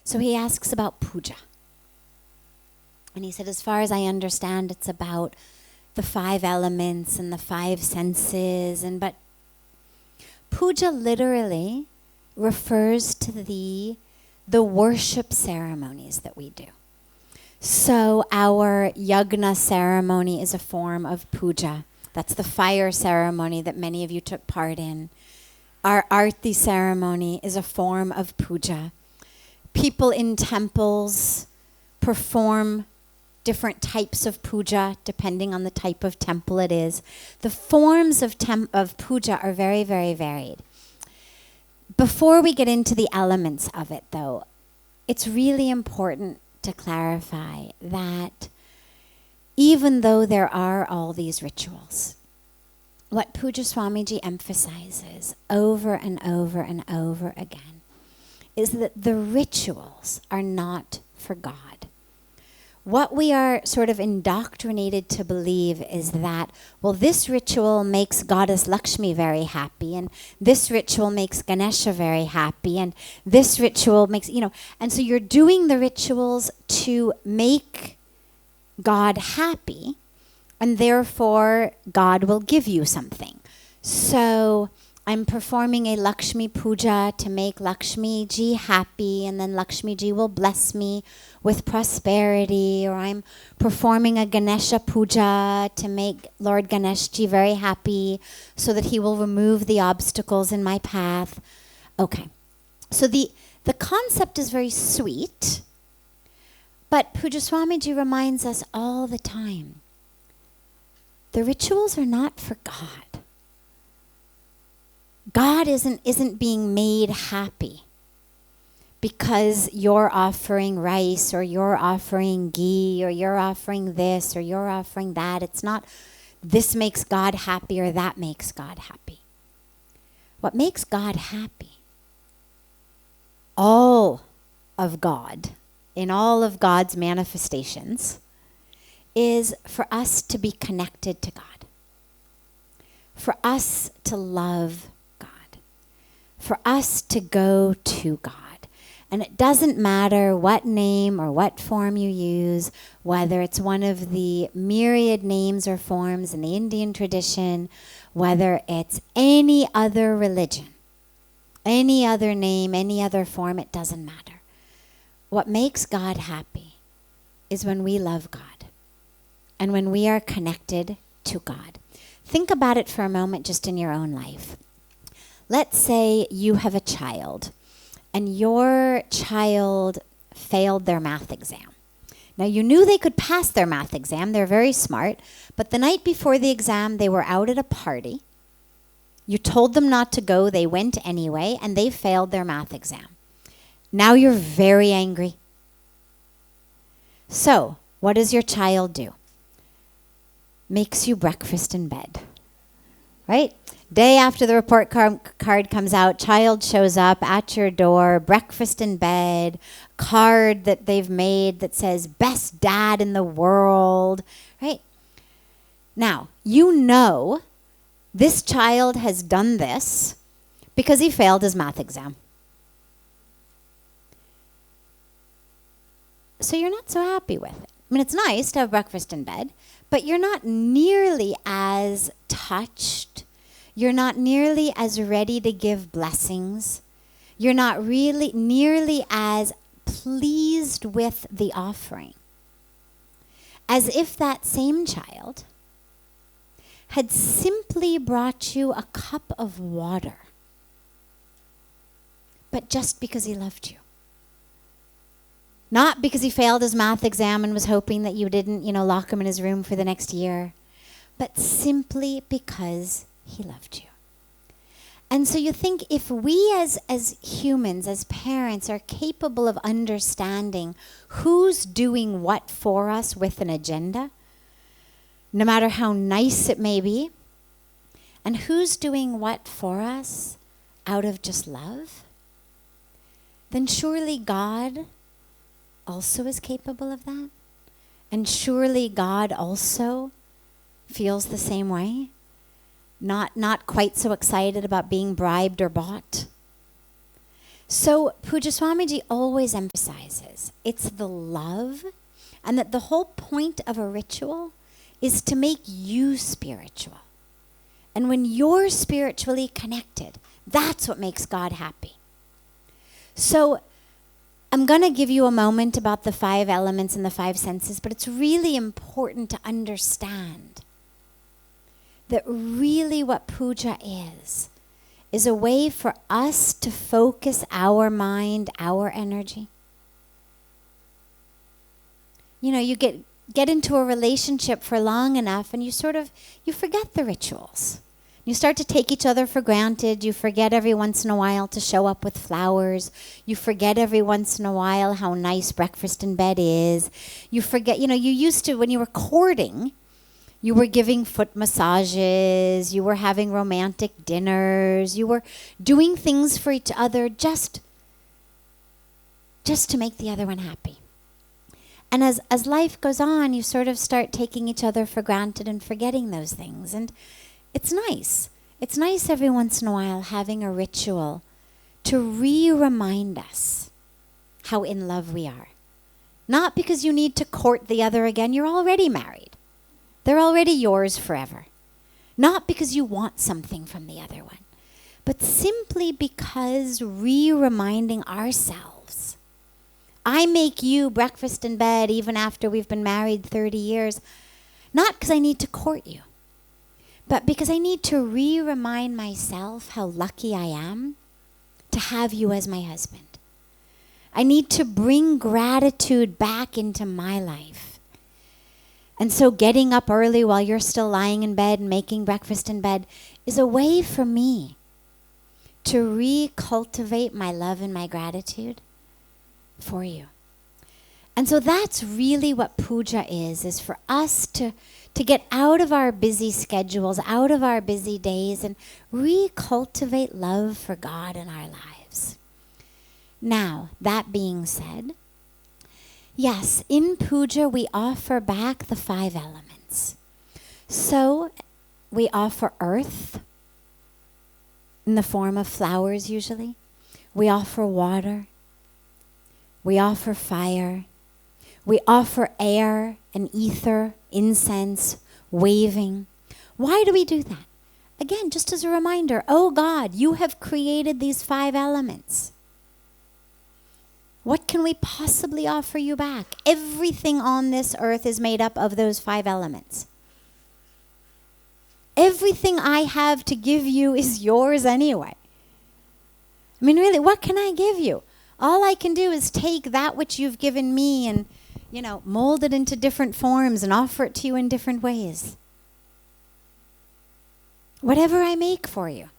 So he asks about puja. And he said, as far as I understand, it's about the 5 elements and the 5 senses. But puja literally refers to the worship ceremonies that we do. So our yagna ceremony is a form of puja. That's the fire ceremony that many of you took part in. Our arti ceremony is a form of puja. People in temples perform different types of puja depending on the type of temple it is. The forms of puja are very, very varied. Before we get into the elements of it, though, it's really important to clarify that even though there are all these rituals, what Puja Swamiji emphasizes over and over and over again is that the rituals are not for God. What we are sort of indoctrinated to believe is that, well, this ritual makes Goddess Lakshmi very happy, and this ritual makes Ganesha very happy, and this ritual makes, and so you're doing the rituals to make God happy, and therefore God will give you something. So I'm performing a Lakshmi puja to make Lakshmi ji happy, and then Lakshmi ji will bless me with prosperity. Or I'm performing a Ganesha puja to make Lord Ganesh ji very happy so that he will remove the obstacles in my path. Okay, so the concept is very sweet, but Puja Swamiji reminds us all the time, the rituals are not for God. God isn't being made happy because you're offering rice or you're offering ghee or you're offering this or you're offering that. It's not this makes God happy or that makes God happy. What makes God happy, all of God, in all of God's manifestations, is for us to be connected to God, for us to love God, for us to go to God. And it doesn't matter what name or what form you use, whether it's one of the myriad names or forms in the Indian tradition, whether it's any other religion, any other name, any other form, it doesn't matter. What makes God happy is when we love God and when we are connected to God. Think about it for a moment just in your own life. Let's say you have a child and your child failed their math exam. Now, you knew they could pass their math exam. They're very smart. But the night before the exam, they were out at a party. You told them not to go. They went anyway, and they failed their math exam. Now you're very angry. So, what does your child do? Makes you breakfast in bed, right? Day after the report card comes out, child shows up at your door, breakfast in bed, card that they've made that says, best dad in the world, right? Now, you know this child has done this because he failed his math exam. So you're not so happy with it. I mean, it's nice to have breakfast in bed, but you're not nearly as touched. You're not nearly as ready to give blessings. You're not really nearly as pleased with the offering as if that same child had simply brought you a cup of water, but just because he loved you. Not because he failed his math exam and was hoping that you didn't, lock him in his room for the next year, but simply because he loved you. And so you think if we as humans, as parents, are capable of understanding who's doing what for us with an agenda, no matter how nice it may be, and who's doing what for us out of just love, then surely God also is capable of that. And surely God also feels the same way. Not quite so excited about being bribed or bought. So Puja Swamiji always emphasizes it's the love, and that the whole point of a ritual is to make you spiritual. And when you're spiritually connected, that's what makes God happy. So I'm going to give you a moment about the 5 elements and the 5 senses, but it's really important to understand that really what puja is a way for us to focus our mind, our energy. You know, you get into a relationship for long enough and you forget the rituals. You start to take each other for granted. You forget every once in a while to show up with flowers. You forget every once in a while how nice breakfast in bed is. You forget, you used to, when you were courting, you were giving foot massages. You were having romantic dinners. You were doing things for each other just to make the other one happy. And as life goes on, you sort of start taking each other for granted and forgetting those things. And it's nice. It's nice every once in a while having a ritual to remind us how in love we are. Not because you need to court the other again. You're already married. They're already yours forever. Not because you want something from the other one, but simply because reminding ourselves. I make you breakfast in bed even after we've been married 30 years, not because I need to court you, but because I need to remind myself how lucky I am to have you as my husband. I need to bring gratitude back into my life. And so getting up early while you're still lying in bed and making breakfast in bed is a way for me to recultivate my love and my gratitude for you. And so that's really what puja is for us to get out of our busy schedules, out of our busy days, and recultivate love for God in our lives. Now, that being said, yes, in puja we offer back the 5 elements. So we offer earth in the form of flowers usually. We offer water. We offer fire. We offer air and ether, incense, waving. Why do we do that? Again, just as a reminder, oh God, you have created these 5 elements. What can we possibly offer you back? Everything on this earth is made up of those 5 elements. Everything I have to give you is yours anyway. I mean, really, what can I give you? All I can do is take that which you've given me and, mold it into different forms and offer it to you in different ways. Whatever I make for you,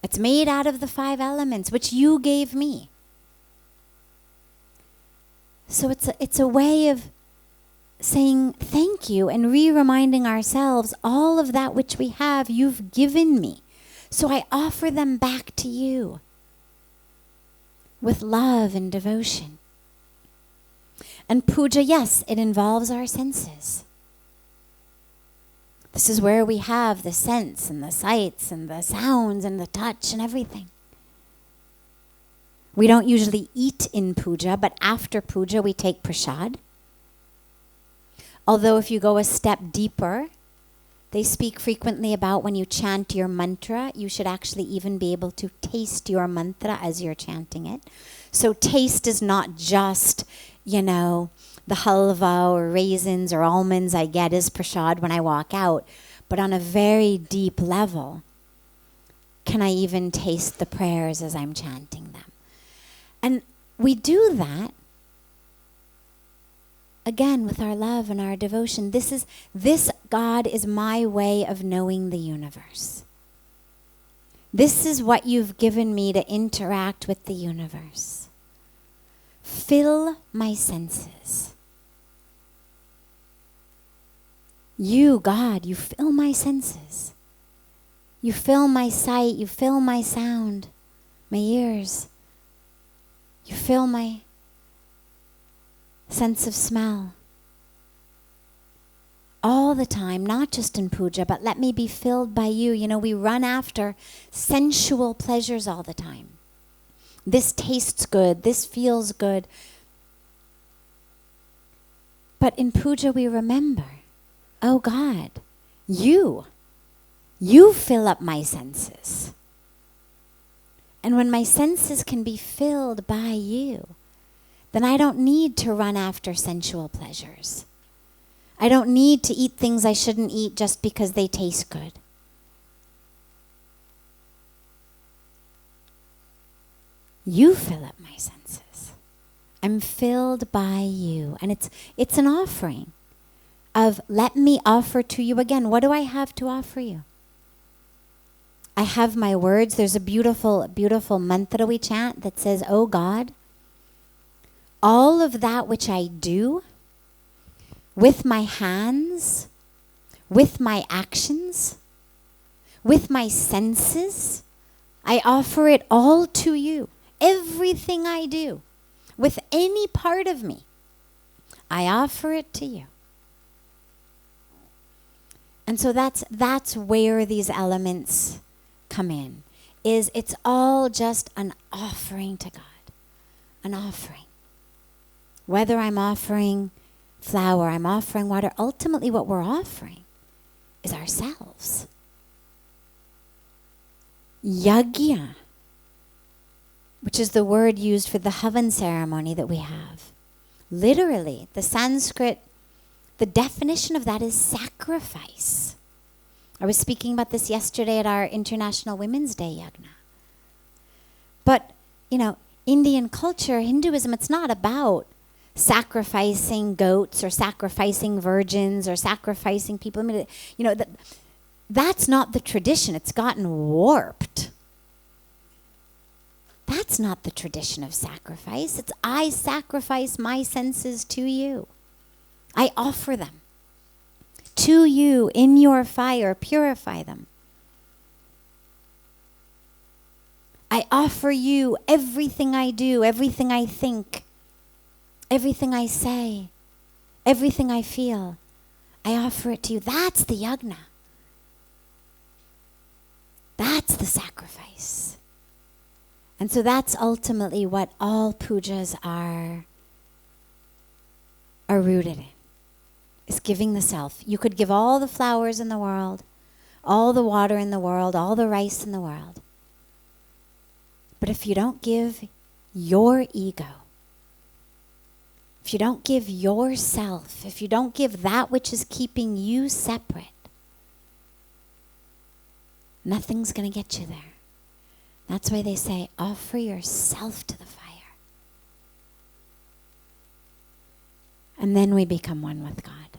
it's made out of the 5 elements which you gave me. So it's a way of saying thank you and reminding ourselves all of that which we have, you've given me. So I offer them back to you with love and devotion. And puja, yes, it involves our senses. This is where we have the sense and the sights and the sounds and the touch and everything. We don't usually eat in puja, but after puja we take prasad. Although if you go a step deeper, they speak frequently about when you chant your mantra, you should actually even be able to taste your mantra as you're chanting it. So taste is not just, the halva or raisins or almonds I get as prasad when I walk out, but on a very deep level, can I even taste the prayers as I'm chanting them? And we do that, again, with our love and our devotion. This God is my way of knowing the universe. This is what you've given me to interact with the universe. Fill my senses. You, God, you fill my senses. You fill my sight, you fill my sound, my ears. You fill my sense of smell. All the time, not just in puja, but let me be filled by you. You know, we run after sensual pleasures all the time. This tastes good, this feels good. But in puja we remember, oh God, you fill up my senses. And when my senses can be filled by you, then I don't need to run after sensual pleasures. I don't need to eat things I shouldn't eat just because they taste good. You fill up my senses. I'm filled by you. And it's an offering of let me offer to you again. What do I have to offer you? I have my words. There's a beautiful, beautiful mantra we chant that says, oh God, all of that which I do with my hands, with my actions, with my senses, I offer it all to you. Everything I do, with any part of me, I offer it to you. And so that's where these elements come in. It's all just an offering to God. An offering. Whether I'm offering flour, I'm offering water, ultimately what we're offering is ourselves. Yajna, which is the word used for the Havan ceremony that we have. Literally, the Sanskrit, the definition of that is sacrifice. I was speaking about this yesterday at our International Women's Day Yajna. But, you know, Indian culture, Hinduism, it's not about sacrificing goats or sacrificing virgins or sacrificing people. I mean, you know, that's not the tradition. It's gotten warped. That's not the tradition of sacrifice. It's I sacrifice my senses to you. I offer them to you in your fire. Purify them. I offer you everything I do, everything I think, everything I say, everything I feel. I offer it to you. That's the yajna. That's the sacrifice. And so that's ultimately what all pujas are rooted in, is giving the self. You could give all the flowers in the world, all the water in the world, all the rice in the world. But if you don't give your ego, if you don't give yourself, if you don't give that which is keeping you separate, nothing's going to get you there. That's why they say, offer yourself to the fire. And then we become one with God.